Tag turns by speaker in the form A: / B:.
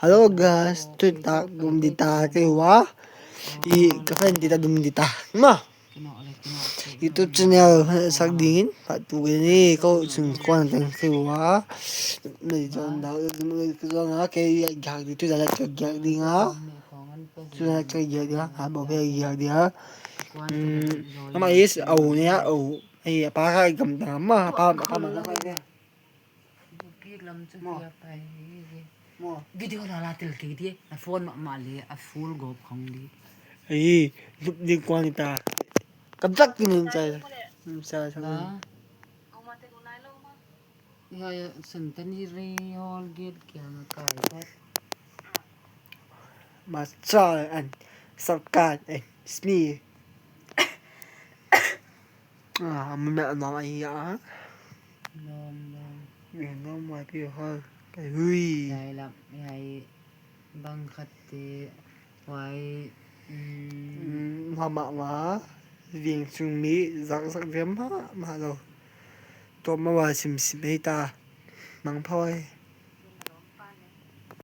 A: Halo guys, kita dumdita kewa kapan kita dumdita ma YouTube channel sagdingin patu ini kau sungkuan teng kewa này chọn đạo cái nga cái gạc đi tôi là cái gạc đi nga tôi là cái gạc đi ha bảo vệ gạc đi ha mà is ẩu nè ẩu ai ba cái cầm đám mà ba mà nó cái nè
B: video là til ki đi phone mà le a full gop không đi
A: ai lúc đi qua người ta cầm chắc cái mình chạy sao sao
B: ya sentani re hol gate kya na kai pat
A: mà sao anh sao cả anh smi mình mẹ nó mày á
B: nom nom
A: nó mày bây giờ cái hui
B: dai lam yai bang khatte wai
A: mà viên sung mi giang sắc viêm ha mà rồi tôi mà vào sim sim ta mang thôi